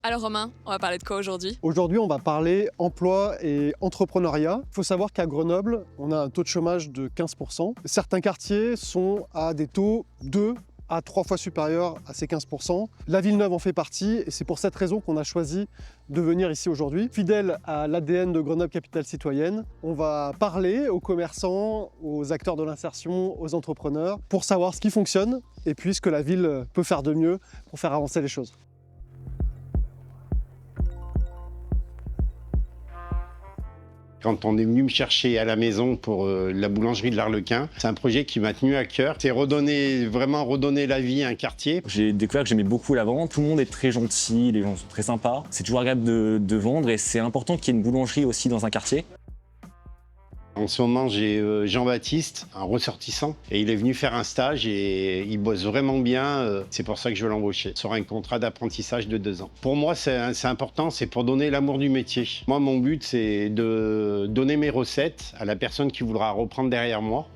Alors Romain, on va parler de quoi aujourd'hui? Aujourd'hui, on va parler emploi et entrepreneuriat. Il faut savoir qu'à Grenoble, on a un taux de chômage de 15%. Certains quartiers sont à des taux 2 à 3 fois supérieurs à ces 15%. La Villeneuve en fait partie et c'est pour cette raison qu'on a choisi de venir ici aujourd'hui. Fidèle à l'ADN de Grenoble Capitale Citoyenne, on va parler aux commerçants, aux acteurs de l'insertion, aux entrepreneurs pour savoir ce qui fonctionne et puis ce que la ville peut faire de mieux pour faire avancer les choses. Quand on est venu me chercher à la maison pour la boulangerie de l'Arlequin, c'est un projet qui m'a tenu à cœur. C'est vraiment redonner la vie à un quartier. J'ai découvert que j'aimais beaucoup la vente. Tout le monde est très gentil, les gens sont très sympas. C'est toujours agréable de vendre et c'est important qu'il y ait une boulangerie aussi dans un quartier. En ce moment, j'ai Jean-Baptiste, un ressortissant, et il est venu faire un stage et il bosse vraiment bien. C'est pour ça que je veux l'embaucher sur un contrat d'apprentissage de 2 ans. Pour moi, c'est important, c'est pour donner l'amour du métier. Moi, mon but, c'est de donner mes recettes à la personne qui voudra reprendre derrière moi.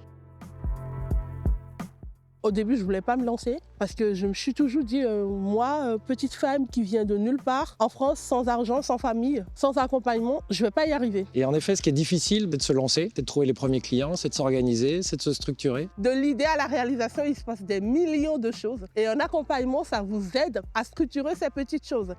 Au début, je ne voulais pas me lancer parce que je me suis toujours dit, moi, petite femme qui vient de nulle part, en France, sans argent, sans famille, sans accompagnement, je ne vais pas y arriver. Et en effet, ce qui est difficile, c'est de se lancer, c'est de trouver les premiers clients, c'est de s'organiser, c'est de se structurer. De l'idée à la réalisation, il se passe des millions de choses. Et un accompagnement, ça vous aide à structurer ces petites choses.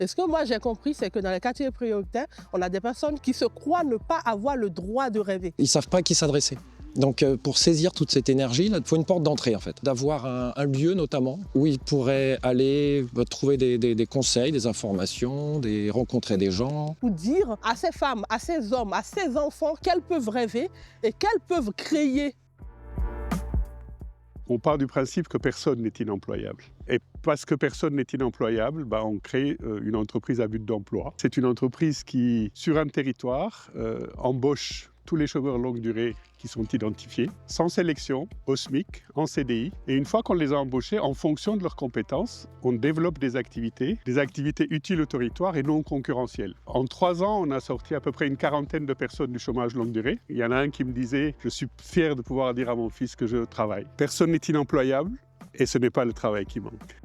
Et ce que moi j'ai compris, c'est que dans les quartiers prioritaires, on a des personnes qui se croient ne pas avoir le droit de rêver. Ils ne savent pas à qui s'adresser. Donc pour saisir toute cette énergie, il faut une porte d'entrée en fait. D'avoir un lieu notamment où ils pourraient aller trouver des conseils, des informations, rencontrer des gens. Pour dire à ces femmes, à ces hommes, à ces enfants qu'elles peuvent rêver et qu'elles peuvent créer. On part du principe que personne n'est inemployable. Et parce que personne n'est inemployable, on crée une entreprise à but d'emploi. C'est une entreprise qui, sur un territoire, embauche tous les chômeurs longue durée qui sont identifiés, sans sélection, au SMIC, en CDI. Et une fois qu'on les a embauchés, en fonction de leurs compétences, on développe des activités utiles au territoire et non concurrentielles. En 3 ans, on a sorti à peu près une 40aine de personnes du chômage longue durée. Il y en a un qui me disait « Je suis fier de pouvoir dire à mon fils que je travaille ». Personne n'est inemployable et ce n'est pas le travail qui manque.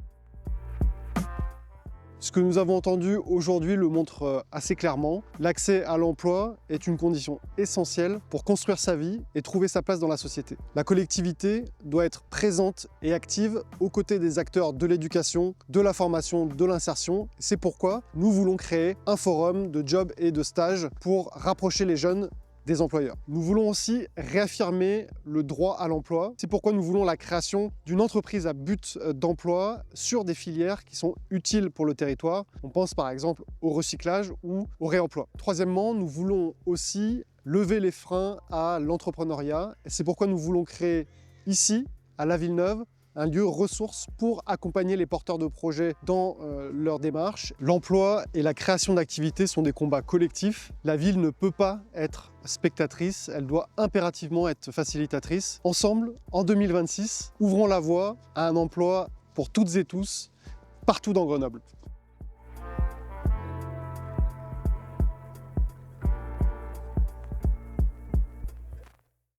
Ce que nous avons entendu aujourd'hui le montre assez clairement. L'accès à l'emploi est une condition essentielle pour construire sa vie et trouver sa place dans la société. La collectivité doit être présente et active aux côtés des acteurs de l'éducation, de la formation, de l'insertion. C'est pourquoi nous voulons créer un forum de jobs et de stages pour rapprocher les jeunes des employeurs. Nous voulons aussi réaffirmer le droit à l'emploi. C'est pourquoi nous voulons la création d'une entreprise à but d'emploi sur des filières qui sont utiles pour le territoire. On pense par exemple au recyclage ou au réemploi. Troisièmement, nous voulons aussi lever les freins à l'entrepreneuriat. C'est pourquoi nous voulons créer ici, à La Villeneuve, un lieu ressource pour accompagner les porteurs de projets dans leur démarche. L'emploi et la création d'activités sont des combats collectifs. La ville ne peut pas être spectatrice, elle doit impérativement être facilitatrice. Ensemble, en 2026, ouvrons la voie à un emploi pour toutes et tous, partout dans Grenoble.